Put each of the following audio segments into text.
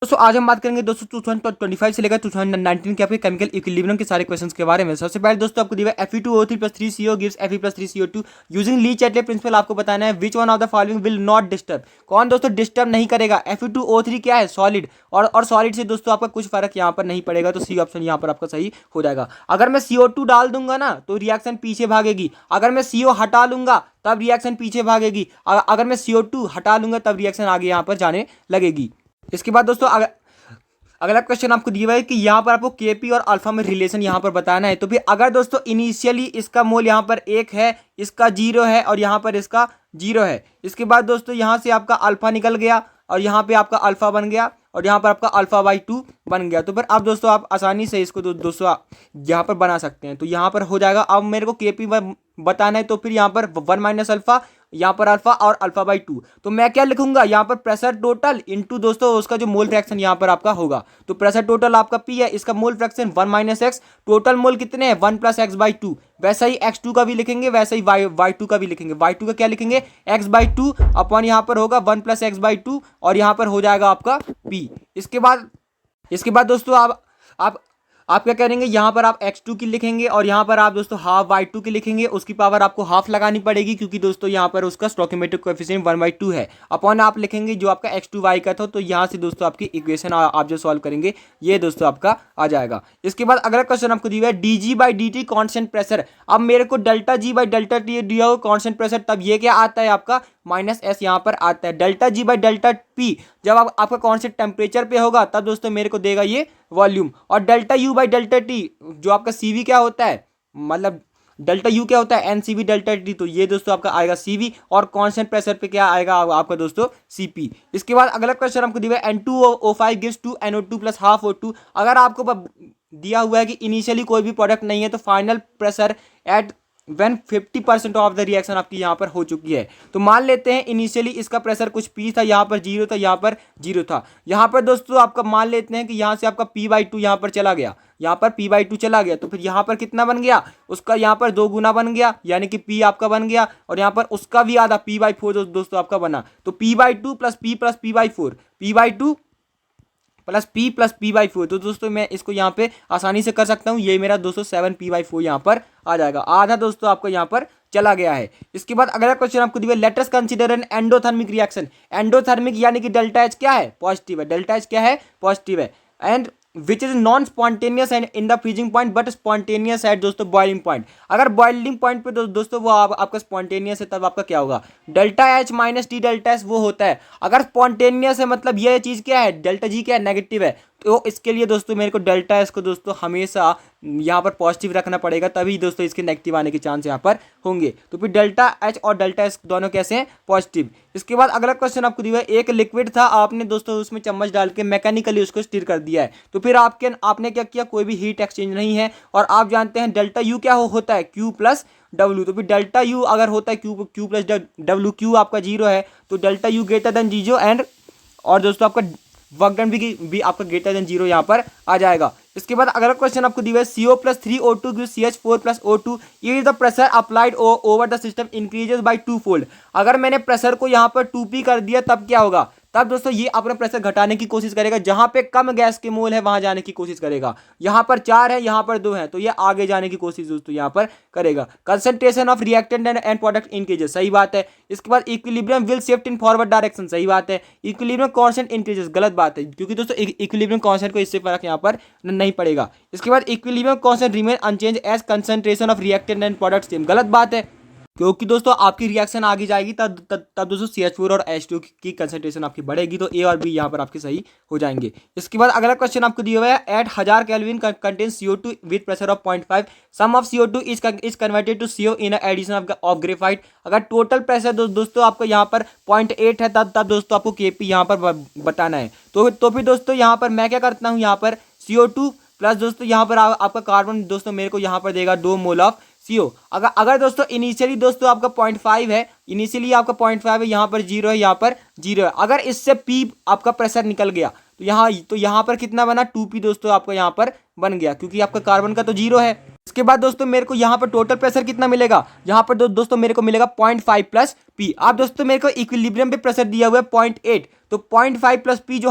दोस्तों आज हम बात करेंगे दोस्तों 2025 से लेकर 2019 के आपके केमिकल इक्विलिब्रियम के सारे क्वेश्चंस के बारे में। सबसे पहले दोस्तों आपको दिया Fe2O3 + 3CO gives Fe + 3CO2 using Le Chatelier principle. आपको बताना है which one of the following will not disturb. कौन दोस्तों डिस्टर्ब नहीं करेगा। Fe2O3 क्या है, सॉलिड, और सॉलिड से दोस्तों आपका कुछ फर्क यहाँ पर नहीं पड़ेगा, तो सी ऑप्शन यहाँ पर आपका सही हो जाएगा। अगर मैं CO2 डाल दूंगा ना तो रिएक्शन पीछे भागेगी, अगर मैं CO हटा लूंगा तब रिएक्शन पीछे भागेगी, अगर मैं CO2 हटा लूंगा तब रिएक्शन आगे यहाँ पर जाने लगेगी। इसके बाद दोस्तों अगला क्वेश्चन आपको दिया हुआ है कि यहाँ पर आपको केपी और अल्फा में रिलेशन यहाँ पर बताना है। तो फिर अगर दोस्तों इनिशियली इसका मोल यहाँ पर 1 है, इसका 0 है और यहाँ पर इसका 0 है, इसके बाद दोस्तों यहाँ से आपका अल्फा निकल गया और यहाँ पे आपका अल्फा बन गया और यहाँ पर आपका अल्फा/2 बन गया, तो फिर अब दोस्तों आप आसानी से इसको दोस्तों यहाँ पर बना सकते हैं। तो यहाँ पर हो जाएगा। अब मेरे को केपी बताना है, तो फिर यहाँ पर 1 - अल्फा, यहाँ पर अल्फा और अल्फा/2, तो मैं क्या लिखूंगा यहाँ पर प्रेशर टोटल इनटू दोस्तों उसका जो मोल फ्रैक्शन यहाँ पर आपका होगा। तो प्रेशर टोटल आपका पी है, इसका mole fraction 1 - x, total mole कितने हैं 1 + x/2। वैसा ही x2 का भी लिखेंगे, वैसा ही y2 का भी लिखेंगे। y2 का क्या लिखेंगे x/2 अपन यहाँ पर होगा 1 + x/2 और यहाँ पर हो जाएगा आपका p। इसके बाद दोस्तों आप क्या करेंगे, यहाँ पर आप x2 की लिखेंगे और यहाँ पर आप दोस्तों हाफ y2 की लिखेंगे। उसकी पावर आपको हाफ लगानी पड़ेगी क्योंकि दोस्तों यहाँ पर उसका स्टोइकियोमेट्रिक कोएफिशिएंट 1/2 है। अपॉन आप लिखेंगे जो आपका x2y का था, तो यहाँ से दोस्तों आपकी इक्वेशन आप जो सॉल्व करेंगे ये दोस्तों आपका आ जाएगा। इसके बाद अगला क्वेश्चन आपको दिया है dg/dt कांस्टेंट प्रेशर। अब मेरे को ΔG/ΔT दिया हो कांस्टेंट प्रेशर, तब ये क्या आता है आपका -s यहाँ पर आता है। ΔG/ΔP जब आपका कांस्टेंट टेम्परेचर पे होगा तब दोस्तों मेरे को देगा ये वॉल्यूम। और ΔU/ΔT जो आपका CV क्या होता है, मतलब ΔU क्या होता है NCV/ΔT, तो ये दोस्तों आपका आएगा CV और कांस्टेंट प्रेशर पे क्या आएगा आपका दोस्तों CP। इसके बाद अगला क्वेश्चन आपको दिया है N2O5 गिव्स 2 NO2 + ½ O2। अगर आपको दिया हुआ है कि इनिशियली कोई भी प्रोडक्ट नहीं है तो final pressure at when 50% of the reaction आपकी यहाँ पर हो चुकी है। तो मान लेते हैं इनिशियली इसका प्रेशर कुछ P था, यहाँ पर 0 था, यहाँ पर 0 था। यहाँ पर दोस्तों आपका मान लेते हैं कि यहाँ से आपका P/2 यहाँ पर चला गया, यहाँ पर P/2 चला गया, तो फिर यहाँ पर कितना बन गया, उसका यहाँ पर 2 गुना बन गया, यानी कि P आपका बन गया और यहाँ पर उसका भी आधा P/4 दोस्तों आपका बना। तो P/2 + P + P/4, P/2 + P + P/4, तो दोस्तों मैं इसको यहाँ पे आसानी से कर सकता हूँ। ये मेरा दोस्तों 7P/4 यहाँ पर आ जाएगा, आधा दोस्तों आपको यहाँ पर चला गया है। इसके बाद अगला क्वेश्चन आपको दिया let us consider an endothermic reaction. Endothermic यानी कि ΔH क्या है, पॉजिटिव है, ΔH क्या है, पॉजिटिव है, and which is non spontaneous and in the freezing point but spontaneous at दोस्तों बॉइलिंग पॉइंट। अगर बॉइलिंग पॉइंट पे दोस्तों वो आपका स्पॉन्टेनियस है तब आपका क्या होगा ΔH - T ΔS वो होता है। अगर स्पॉन्टेनियस है मतलब ये चीज क्या है, ΔG क्या है, नेगेटिव है, तो इसके लिए दोस्तों मेरे को ΔS को दोस्तों हमेशा यहाँ पर पॉजिटिव रखना पड़ेगा, तभी दोस्तों इसके नेगेटिव आने के चांस यहाँ पर होंगे। तो फिर ΔH और ΔS दोनों कैसे हैं, पॉजिटिव। इसके बाद अगला क्वेश्चन आपको दिया है एक लिक्विड था, आपने दोस्तों उसमें चम्मच डाल के मैकेनिकली उसको स्टिर कर दिया है, तो फिर आपने क्या किया, कोई भी हीट एक्सचेंज नहीं है और आप जानते हैं ΔU क्या होता है, Q + W। तो फिर ΔU अगर होता है Q + W, Q आपका 0 है तो ΔU > 0 एंड और दोस्तों आपका वर्क डन भी आपका > 0 यहाँ पर आ जाएगा। इसके बाद अगला क्वेश्चन आपको दिया है CO + 3O2 gives CH4 + O2 if the pressure applied over the system increases by 2 fold. अगर मैंने प्रेशर को यहाँ पर 2P कर दिया तब क्या होगा, तब दोस्तों ये अपना प्रेशर घटाने की कोशिश करेगा, जहां पे कम गैस के मोल है वहां जाने की कोशिश करेगा। यहाँ पर 4 है, यहाँ पर 2 है, तो ये आगे जाने की कोशिश दोस्तों यहाँ पर करेगा। Concentration of reactant and product increases, सही बात है। इसके बाद equilibrium will shift in forward direction, सही बात है। इक्विलिब्रियम कांस्टेंट इंक्रीजेस, गलत बात है, क्योंकि दोस्तों इक्विलिब्रियम कांस्टेंट को इससे फर्क यहाँ पर नहीं पड़ेगा। इसके बाद equilibrium constant remain unchange as concentration of reactant and product same, गलत बात है, क्योंकि दोस्तों आपकी रिएक्शन आगे जाएगी तब दोस्तों CH4 और H2 की कंसंट्रेशन आपकी बढ़ेगी, तो A और B यहाँ पर आपके सही हो जाएंगे। इसके बाद अगला क्वेश्चन आपको दिया हुआ है at 1000 kelvin contains CO2 with pressure of 0.5 some of CO2 is converted to CO in addition of graphite. अगर टोटल प्रेशर दोस्तों आपको यहाँ पर 0.8 है तब दोस्तों आपको KP यहाँ पर बताना है। तो फिर दोस्तों यहाँ पर मैं क्या करता हूँ, यहाँ पर CO2 प्लस दोस्तों यहाँ पर आपका कार्बन दोस्तों मेरे को यहाँ पर देगा 2 मोल ऑफ CO। अगर दोस्तों इनिशियली दोस्तों आपका 0.5 है, इनिशियली आपका 0.5 है, यहाँ पर 0 है, यहाँ पर 0 है, अगर इससे P आपका प्रेशर निकल गया तो यहाँ पर कितना बना 2P दोस्तों आपका यहाँ पर बन गया, क्योंकि आपका कार्बन का तो 0 है। इसके बाद दोस्तों मेरे को यहाँ पर टोटल प्रेशर कितना मिलेगा, यहाँ पर दोस्तों मेरे को मिलेगा 0.5 प्लस पी। अब दोस्तों मेरे को इक्विलिब्रियम पे प्रेशर दिया हुआ है 0.8, तो 0.5 प्लस पी जो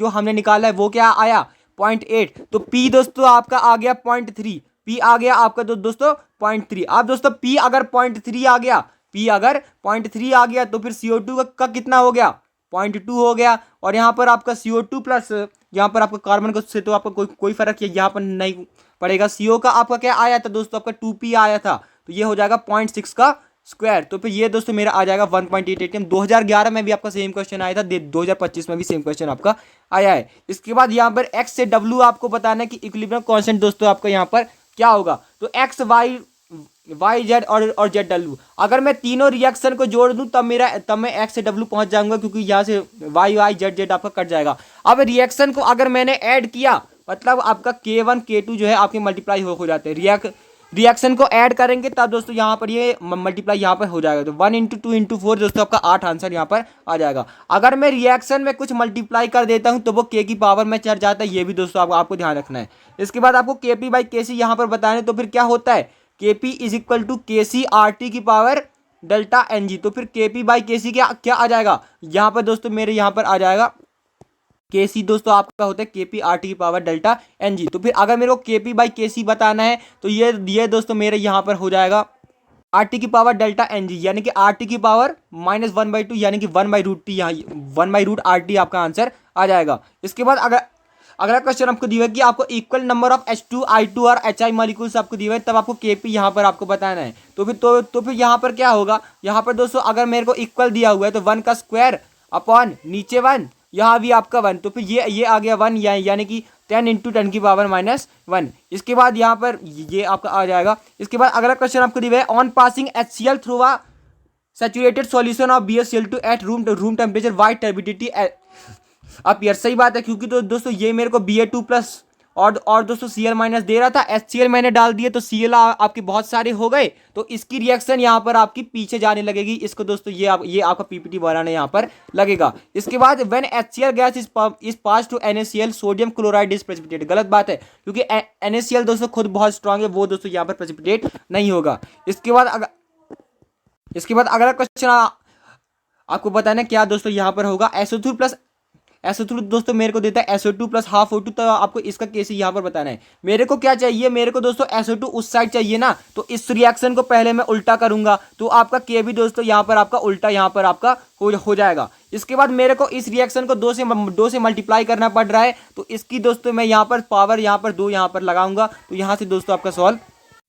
हमने निकाला है वो क्या आया 0.8, तो पी दोस्तों आपका आ गया 0.3, पी आ गया आपका दोस्तों 0.3। अब दोस्तों पी अगर 0.3 आ गया, पी अगर 0.3 आ गया तो फिर CO2 का कितना हो गया 0.2 हो गया। और यहाँ पर आपका CO2 प्लस यहाँ पर आपका कार्बन को से तो आपका कोई फर्क यहाँ पर नहीं पड़ेगा। CO का आपका क्या आया था दोस्तों, आपका 2p आया था, तो ये हो जाएगा 0.6 का स्क्वायर, तो फिर ये दोस्तों मेरा आ जाएगा 1.88। 2011 में भी आपका सेम क्वेश्चन आया था, 2025 में भी सेम क्वेश्चन आपका आया है। इसके बाद यहाँ पर x से w आपको बताना है कि इक्विलिब्रियम कांस्टेंट दोस्तों आपका यहाँ पर क्या होगा, तो x y z और z w, अगर मैं तीनों रिएक्शन को जोड़ दूं तब मैं x से w पहुंच जाऊंगा, क्योंकि यहाँ से y z आपका कट जाएगा। अब रिएक्शन को अगर मैंने ऐड किया मतलब आपका K1 K2 जो है आपके मल्टीप्लाई हो जाते हैं, रिएक्शन को ऐड करेंगे तब दोस्तों यहाँ पर ये मल्टीप्लाई यहाँ पर हो जाएगा, तो 1 × 2 × 4 दोस्तों आपका 8 आंसर यहाँ पर आ जाएगा। अगर मैं रिएक्शन में कुछ मल्टीप्लाई कर देता हूँ तो वो k की पावर में चढ़ जाता है, ये भी दोस्तों आपको ध्यान रखना है। इसके बाद आपको Kp/Kc यहाँ पर बताना है, तो फिर क्या होता है Kp = Kc RT की पावर डेल्टा Ng, तो फिर Kp/Kc क्या आ जाएगा यहाँ पर दोस्तों मेरे यहाँ पर आ जाएगा Kc दोस्तों आपका होता है Kp RT की पावर डेल्टा Ng। तो फिर अगर मेरे को Kp/Kc बताना है तो ये दोस्तों मेरे यहाँ पर हो जाएगा RT की पावर डेल्टा Ng, यानी कि RT की पावर -1/2 यानी कि 1/√T, यहाँ 1/√RT आपका आंसर आ जाएगा। इसके बाद अगला क्वेश्चन आपको दिया है कि आपको equal number of H2 I2 और HI मॉलिक्यूल्स आपको दिए हुए, तब आपको Kp यहाँ पर आपको बताना है। तो फिर यहाँ पर क्या होगा, यहाँ पर दोस्तों अगर मेरे को इक्वल दिया हुआ है तो 1 का स्क्वायर अपॉन नीचे 1, यहाँ भी आपका 1, तो फिर ये आ गया 1 यानी कि 10 × 10 की पावर -1। इसके बाद यहाँ पर ये आपका आ जाएगा। इसके बाद अगला क्वेश्चन आपको दिया है on passing HCl through a saturated solution of BaCl2 at room temperature white turbidity appear. सही बात है, क्योंकि तो दोस्तों ये मेरे को Ba2 प्लस और दोस्तों Cl- दे रहा था, HCl मैंने डाल दिया तो Cl आपके बहुत सारे हो गए, तो इसकी रिएक्शन यहाँ पर आपकी पीछे जाने लगेगी। इसको दोस्तों ये आपका पीपीटी बनाने यहाँ पर लगेगा। इसके बाद when HCl gas is pass to NaCl sodium chloride is precipitate, गलत बात है, क्योंकि NaCl दोस्तों खुद बहुत स्ट्रांग है, वो दोस्तों यहाँ पर प्रेसिपिटेट नहीं होगा। इसके बाद अगला क्वेश्चन आपको बताना क्या दोस्तों यहाँ पर होगा SO2 दोस्तों मेरे को देता है SO2 + ½ O2, तो आपको इसका केस यहाँ पर बताना है। मेरे को क्या चाहिए, मेरे को दोस्तों SO2 उस साइड चाहिए ना, तो इस रिएक्शन को पहले मैं उल्टा करूंगा, तो आपका K भी दोस्तों यहाँ पर आपका उल्टा यहाँ पर आपका हो जाएगा। इसके बाद मेरे को इस रिएक्शन को 2 से मल्टीप्लाई करना पड़ रहा है, तो इसकी दोस्तों मैं यहाँ पर पावर यहाँ पर 2 यहाँ पर लगाऊंगा, तो यहाँ से दोस्तों आपका सॉल्व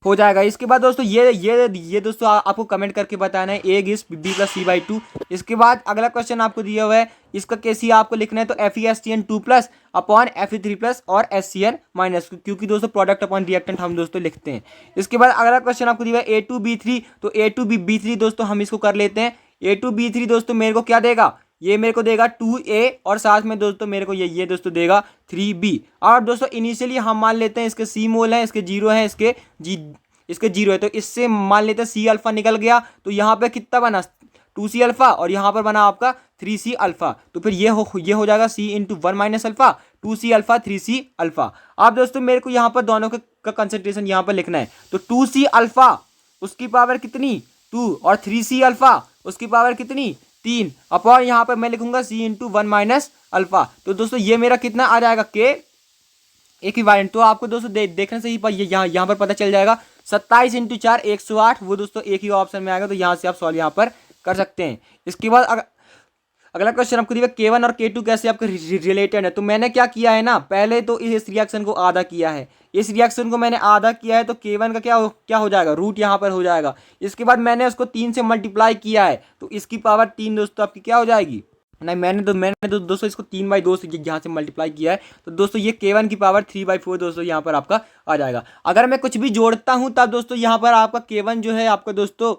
हो जाएगा। इसके बाद दोस्तों ये दोस्तों आपको कमेंट करके बताना है A गिव्स B + C/2। इसके बाद अगला क्वेश्चन आपको दिया हुआ है, इसका केसी आपको लिखना है, तो FeStN2+ अपॉन Fe3+ और HCl-, क्योंकि दोस्तों प्रोडक्ट अपॉन रिएक्टेंट हम दोस्तों लिखते हैं। इसके बाद अगला क्वेश्चन आपको दिया है A2B3, तो A2B3 दोस्तों हम इसको कर लेते हैं। A2B3 दोस्तों मेरे को क्या देगा, ये मेरे को देगा 2A और साथ में दोस्तों मेरे को ये दोस्तों देगा 3B। और दोस्तों इनिशियली हम मान लेते हैं इसके C मोल है, इसके 0 है, इसके 0 है, तो इससे मान लेते हैं C अल्फा निकल गया, तो यहाँ पे कितना बना 2C अल्फा और यहाँ पर बना आपका 3C अल्फा, तो फिर ये हो जाएगा C × 1 - alpha 2C alpha 3C alpha. अब दोस्तों मेरे को यहाँ पर दोनों का कंसंट्रेशन यहाँ पर लिखना है, तो 2C अल्फा उसकी पावर कितनी 2 और 3C अल्फा उसकी पावर कितनी 3 अपॉन यहाँ पर मैं लिखूंगा C × 1 - अल्फा, तो दोस्तों ये मेरा कितना आ जाएगा K इक्विवेलेंट। तो आपको दोस्तों देखने से ही यहाँ पर पता चल जाएगा 27 × 4 108, वो दोस्तों एक ही ऑप्शन में आएगा, तो यहाँ से आप सॉल्व यहाँ पर कर सकते हैं। इसके बाद अगला क्वेश्चन आपको दिया K1 और K2 कैसे आपके रिलेटेड है, तो मैंने क्या किया है ना, पहले तो इस रिएक्शन को आधा किया है, इस रिएक्शन को मैंने आधा किया है, तो K1 का क्या हो जाएगा रूट यहाँ पर हो जाएगा। इसके बाद मैंने उसको 3 से मल्टीप्लाई किया है, तो इसकी पावर 3 दोस्तों आपकी क्या हो जाएगी, नहीं मैंने तो दोस्तों इसको 3/2 से यहाँ से मल्टीप्लाई किया है, तो दोस्तों ये K1 की पावर 3/4 दोस्तों यहाँ पर आपका आ जाएगा। अगर मैं कुछ भी जोड़ता हूँ तब दोस्तों यहाँ पर आपका K1 जो है आपका दोस्तों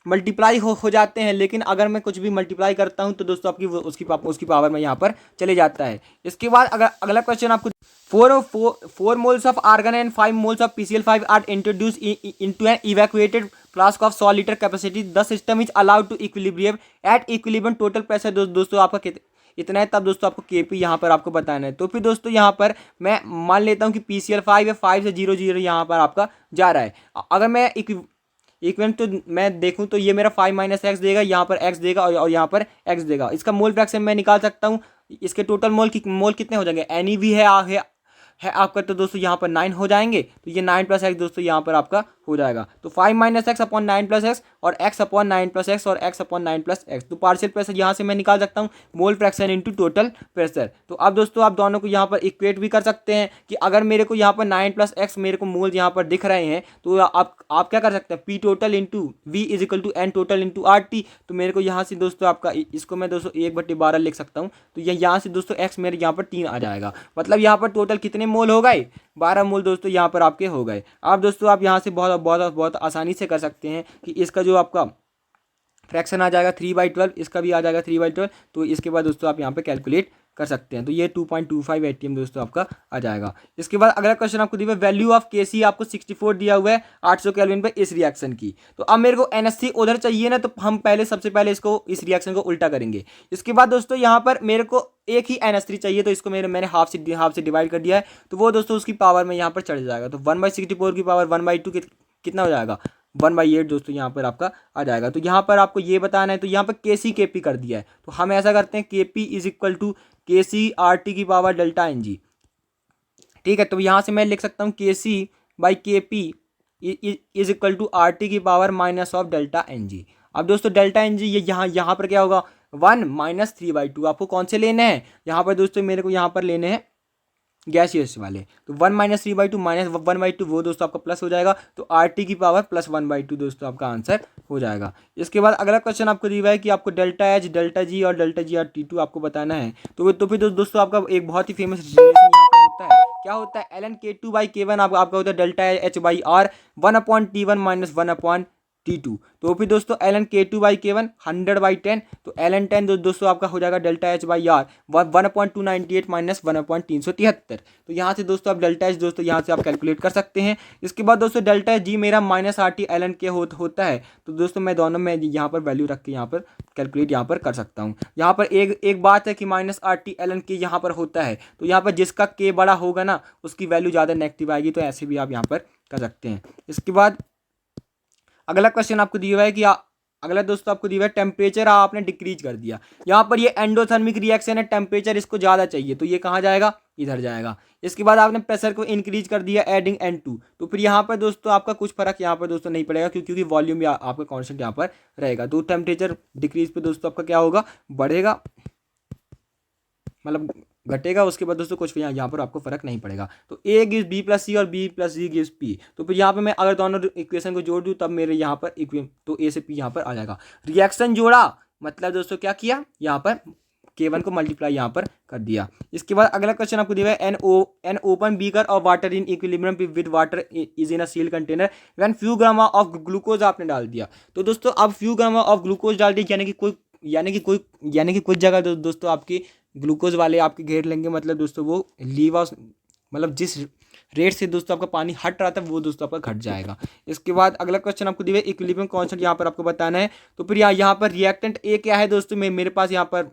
मल्टीप्लाई हो जाते हैं, लेकिन अगर मैं कुछ भी मल्टीप्लाई करता हूं तो दोस्तों आपकी उसकी पावर में यहाँ पर चले जाता है। इसके बाद अगला क्वेश्चन आपको 4 moles of argon and 5 moles of PCl5 are introduced into an evacuated flask of 100 liter capacity. The system is allowed to equilibrium at equilibrium total pressure। दोस्तों आपका इतना है, तब दोस्तों आपको के पी यहाँ पर आपको बताना है। तो फिर दोस्तों यहाँ पर मैं मान लेता हूँ कि PCL 5 है, 5 से 0 0 यहाँ पर आपका जा रहा है। अगर मैं इक्वेंट तो मैं देखूं तो ये मेरा 5 माइनस एक्स देगा, यहाँ पर एक्स देगा और यहाँ पर एक्स देगा। इसका मोल फ्रैक्शन मैं निकाल सकता हूँ। इसके टोटल मोल कितने हो जाएंगे, एन ई वी है आपका, तो दोस्तों यहाँ पर 9 हो जाएंगे। तो ये 9 प्लस एक्स दोस्तों यहाँ पर आपका हो जाएगा। तो 5 minus x upon 9 plus x और एक्स अपॉन 9 प्लस एक्स और एक्स अपॉन 9 प्लस एक्स। तो पार्शियल प्रेशर यहाँ से मैं निकाल सकता हूँ mole fraction into total pressure. तो अब दोस्तों आप दोनों को यहाँ पर इक्वेट भी कर सकते हैं कि अगर मेरे को यहाँ पर 9 प्लस एक्स मेरे को मोल यहाँ पर दिख रहे हैं, तो आप क्या कर सकते हैं, P total into V is equal to N total into R T. तो मेरे को यहाँ से दोस्तों आपका इसको मैं दोस्तों 1/12 लिख सकता हूँ। तो यहाँ से दोस्तों एक्स मेरे यहाँ पर 3 आ जाएगा। मतलब यहाँ पर टोटल कितने मोल हो गए, 12 मोल दोस्तों यहाँ पर आपके हो गए। अब दोस्तों आप यहाँ से बहुत बहुत बहुत आसानी से कर सकते हैं कि इसका जो आपका फ्रैक्शन आ जाएगा 3/12, इसका भी आ जाएगा 3/12। तो इसके बाद दोस्तों आप यहाँ पे कैलकुलेट कर सकते हैं। तो ये 2.25 ATM दोस्तों आपका आ जाएगा। इसके बाद अगला क्वेश्चन आपको दिया वैल्यू ऑफ केसी आपको 64 दिया हुआ है 800 केल्विन पे इस रिएक्शन की। तो अब मेरे को एनएससी उधर चाहिए ना, तो हम सबसे पहले इसको इस रिएक्शन को उल्टा करेंगे। इसके बाद दोस्तों यहाँ पर मेरे को एक ही NH3 चाहिए, तो इसको मैंने हाफ से डिवाइड कर दिया है। तो वो दोस्तों उसकी पावर में यहाँ पर चढ़ जाएगा। तो 1/64 की पावर 1/2 कितना हो जाएगा, 1/8 दोस्तों यहाँ पर आपका आ जाएगा। तो यहाँ पर आपको ये बताना है, तो यहाँ पर केसी केपी कर दिया है। तो हम ऐसा करते हैं KP is equal to KC R T की पावर डेल्टा एन जी। ठीक है, तो यहाँ से मैं लिख सकता हूँ KC by KP is equal to R T की power minus of delta n g. अब दोस्तों डेल्टा एन जी ये यहाँ पर क्या होगा, 1 माइनस 3/2। आपको कौन से लेने हैं, यहाँ पर दोस्तों मेरे को यहाँ पर लेने हैं गैसियस वाले। तो 1 माइनस 3/2 माइनस 1/2 वो दोस्तों आपका प्लस हो जाएगा। तो आर टी की पावर प्लस 1/2 दोस्तों आपका आंसर हो जाएगा। इसके बाद अगला क्वेश्चन आपको दिया है कि आपको डेल्टा एच डेल्टा जी और डेल्टा जी आर T2 आपको बताना है। तो फिर दोस्तों आपका एक बहुत ही फेमस रिलेशन यहाँ पर होता है। क्या होता है, ln/K2/K1 आपका होता है delta H/R 1/T1 minus 1/T2। तो फिर दोस्तों ln/K2/K1 100/10। तो ln10 दोस्तों आपका हो जाएगा डेल्टा H/R 1/298 माइनस 1/373। तो यहाँ से दोस्तों आप डेल्टा एच दोस्तों यहाँ से आप कैलकुलेट कर सकते हैं। इसके बाद दोस्तों डेल्टा जी मेरा माइनस RT ln होता है। तो दोस्तों मैं दोनों में यहाँ पर वैल्यू रख के यहाँ पर कैलकुलेट यहाँ पर कर सकता हूँ। यहाँ पर एक बात है कि माइनस RT ln यहाँ पर होता है। तो यहाँ पर जिसका के बड़ा होगा ना उसकी वैल्यू ज़्यादा नेगेटिव आएगी। तो ऐसे भी आप यहाँ पर कर सकते हैं। इसके बाद अगला क्वेश्चन आपको दिया हुआ है कि अगला दोस्तों आपको दिया हुआ है टेम्परेचर आपने डिक्रीज कर दिया। यहाँ पर ये एंडोथर्मिक रिएक्शन है, टेम्परेचर इसको ज़्यादा चाहिए, तो ये कहाँ जाएगा, इधर जाएगा। इसके बाद आपने प्रेशर को इंक्रीज कर दिया एडिंग N2। तो फिर यहाँ पर दोस्तों आपका कुछ फर्क यहाँ पर दोस्तों नहीं पड़ेगा, क्योंकि वॉल्यूम भी आपका कॉन्स्टेंट यहाँ पर रहेगा। तो टेम्परेचर डिक्रीज पे दोस्तों आपका क्या होगा, बढ़ेगा, मतलब घटेगा। उसके बाद दोस्तों कुछ यहाँ पर आपको फर्क नहीं पड़ेगा। तो A gives B plus C और B plus C gives P। तो फिर यहाँ पे मैं अगर दोनों इक्वेशन को जोड़ दूँ तब मेरे यहाँ पर तो A से P यहाँ पर आ जाएगा। रिएक्शन जोड़ा मतलब दोस्तों क्या किया, यहाँ पर K1 को मल्टीप्लाई यहाँ पर कर दिया। इसके बाद अगला क्वेश्चन आपको दिया है an open beaker of water in equilibrium with water is in a seal container when few gram of glucose आपने डाल दिया। तो दोस्तों अब फ्यू ग्राम ऑफ ग्लूकोज डाल दिया, यानी कि कुछ जगह दोस्तों आपकी ग्लूकोज वाले आपके घेर लेंगे। मतलब दोस्तों वो लीव ऑफ मतलब जिस रेट से दोस्तों आपका पानी हट रहा था वो दोस्तों आपका घट जाएगा। इसके बाद अगला क्वेश्चन आपको दिया है इक्विलिब्रियम कांस्टेंट यहाँ पर आपको बताना है। तो फिर यहाँ पर रिएक्टेंट ए क्या है दोस्तों, मेरे पास यहाँ पर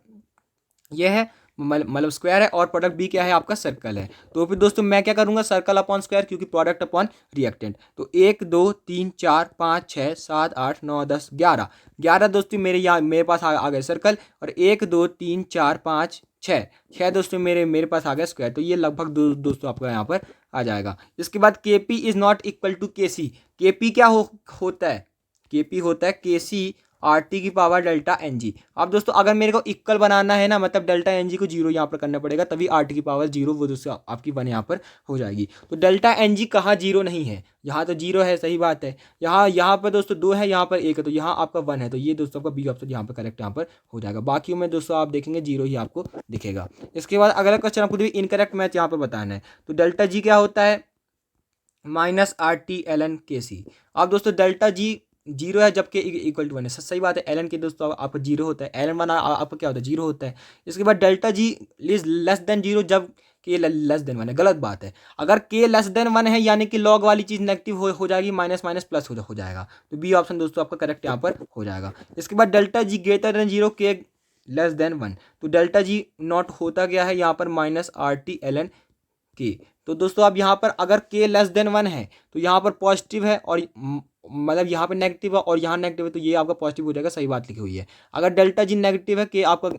यह है मतलब स्क्वायर है, और प्रोडक्ट बी क्या है आपका सर्कल है। तो फिर दोस्तों मैं क्या करूंगा, सर्कल अपॉन स्क्वायर, क्योंकि प्रोडक्ट अपॉन रिएक्टेंट। तो 1 2 3 4 5 6 7 8 9 10 11 दोस्तों मेरे पास आ गए सर्कल। और 1 2 3 4 5 6 दोस्तों मेरे पास आ गया स्क्वायर। तो ये लगभग दोस्तों आपका यहाँ पर आ जाएगा। इसके बाद KP is not equal to KC। KP क्या होता है, KP होता है KC RT की पावर डेल्टा NG। अब दोस्तों अगर मेरे को इक्वल बनाना है ना, मतलब डेल्टा NG को 0 यहाँ पर करना पड़ेगा, तभी RT की पावर 0 वो दोस्तों आपकी 1 यहाँ पर हो जाएगी। तो डेल्टा NG कहाँ 0 नहीं है, यहाँ तो 0 है, सही बात है। यहाँ पर दोस्तों 2 है, यहाँ पर 1 है, तो यहाँ आपका 1 है। तो ये दोस्तों आपका बी ऑप्शन यहाँ पर करेक्ट यहाँ पर हो जाएगा। बाकी में दोस्तों आप देखेंगे 0 ही आपको दिखेगा। इसके बाद अगला क्वेश्चन आपको इनकरेक्ट मैच यहाँ पर बताना है। तो डेल्टा G क्या होता है, माइनस RT ln KC। अब दोस्तों डेल्टा G 0 है जबकि इक्वल टू 1 है, सही बात है। ln के दोस्तों आपका 0 होता है, ln 1 आपका क्या होता है, 0 होता है। इसके बाद delta G is less than 0 जब K लेस देन 1 है, गलत बात है। अगर K लेस देन 1 है यानी कि लॉग वाली चीज़ नेगेटिव हो जाएगी, माइनस माइनस प्लस हो जाएगा। तो बी ऑप्शन दोस्तों आपका करेक्ट यहाँ पर हो जाएगा। इसके बाद delta G greater than 0 K less than 1। तो डेल्टा जी नॉट होता क्या है यहाँ पर minus R T L N K. तो दोस्तों अब यहाँ पर अगर के लेस देन 1 है तो यहाँ पर पॉजिटिव है और मतलब यहाँ पर नेगेटिव है और यहाँ नेगेटिव है, तो ये आपका पॉजिटिव हो जाएगा, सही बात लिखी हुई है। अगर डेल्टा जी नेगेटिव है, के आपका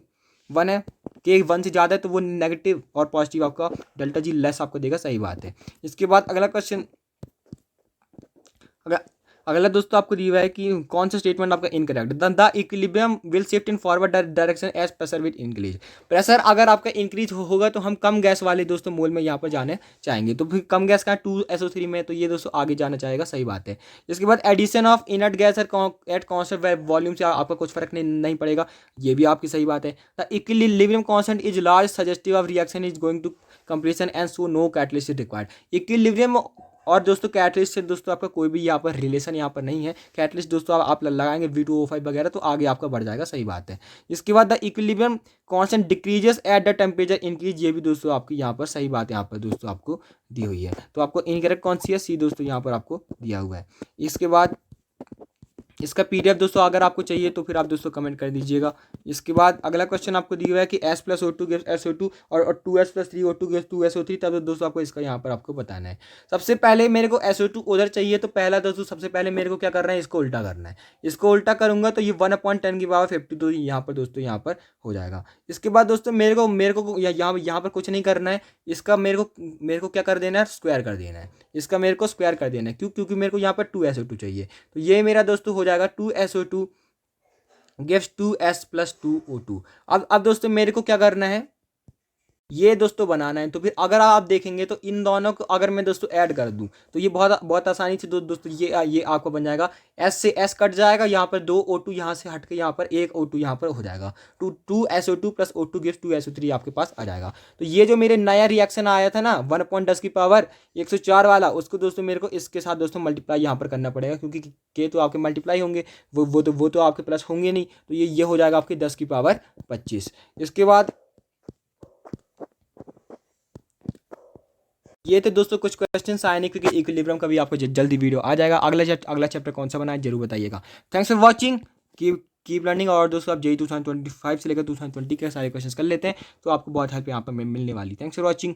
1 है, के 1 से ज़्यादा है, तो वो नेगेटिव और पॉजिटिव आपका डेल्टा जी लेस आपको देगा, सही बात है। इसके बाद अगला क्वेश्चन, अगला दोस्तों आपको दिया हुआ है कि कौन सा स्टेटमेंट आपका incorrect. The equilibrium will shift in forward direction as pressure will increase. Pressure अगर आपका इंक्रीज होगा तो हम कम गैस वाले दोस्तों मोल में यहाँ पर जाने चाहेंगे। तो फिर कम गैस का 2SO3 में, तो ये दोस्तों आगे जाना चाहेगा, सही बात है। इसके बाद addition of inert gas at constant volume से आपका कुछ फर्क नहीं पड़ेगा, ये भी आपकी सही बात है। The equilibrium constant is large suggestive of reaction is going to completion and so no catalyst is required. Equilibrium और दोस्तों कैटलिस्ट से दोस्तों आपका कोई भी यहाँ पर रिलेशन यहाँ पर नहीं है। कैटलिस्ट दोस्तों आप लगाएंगे V2O5 वगैरह, तो आगे आपका बढ़ जाएगा, सही बात है। इसके बाद the equilibrium constant decreases at the temperature increase, ये भी दोस्तों आपकी यहाँ पर सही बात है, यहाँ पर दोस्तों आपको दी हुई है। तो आपको इनकरेक्ट कौन सी है, सी दोस्तों यहाँ पर आपको दिया हुआ है। इसके बाद इसका PDF दोस्तों अगर आपको चाहिए तो फिर आप दोस्तों कमेंट कर दीजिएगा। इसके बाद अगला क्वेश्चन आपको दिया हुआ है कि S+O2 गिव्स SO2 और 2S+3O2 गिव्स 2SO3। तब दोस्तों आपको इसका यहाँ पर आपको बताना है। सबसे पहले मेरे को SO2 उधर चाहिए, तो पहला दोस्तों सबसे पहले मेरे को क्या करना है, इसको उल्टा करना है। इसको उल्टा करूंगा तो ये 1/10 की पावर 50 तो यहाँ पर दोस्तों यहाँ पर हो जाएगा। इसके बाद दोस्तों मेरे को यहाँ पर कुछ नहीं करना है, इसका मेरे को क्या कर देना है, स्क्वायर कर देना है। इसका मेरे को स्क्वायर कर देना है, क्योंकि मेरे को यहाँ पर 2SO2 चाहिए। तो ये मेरा दोस्तों हो जाएगा 2SO2 गिव्स 2S+2O2। अब दोस्तों मेरे को क्या करना है, ये दोस्तों बनाना है। तो फिर अगर आप देखेंगे तो इन दोनों को अगर मैं दोस्तों ऐड कर दूं तो ये बहुत आसानी से दोस्तों ये आपको बन जाएगा। S से S कट जाएगा, यहाँ पर 2O2 यहाँ से हट के यहाँ पर 1O2 यहाँ पर हो जाएगा। 2SO2 + O2 गिव्स 2SO3 आपके पास आ जाएगा। तो ये जो मेरे नया रिएक्शन आया था ना 1/10 की पावर 104 वाला, उसको दोस्तों मेरे को इसके साथ दोस्तों मल्टीप्लाई यहाँ पर करना पड़ेगा, क्योंकि के तो आपके मल्टीप्लाई होंगे, वो तो आपके प्लस होंगे नहीं। तो ये हो जाएगा आपकी 10 की पावर 25। इसके बाद ये थे दोस्तों कुछ क्वेश्चंस आए नहीं, क्योंकि इक्विलिब्रियम का भी आपको जल्दी वीडियो आ जाएगा। अगला चैप्टर कौन सा बनाए जरूर बताइएगा। Thanks for watching, keep learning. और दोस्तों आप JEE 2025 से लेकर 2020 के सारे क्वेश्चंस कर लेते हैं, तो आपको बहुत हेल्प यहाँ पर मिलने वाली। Thanks for watching.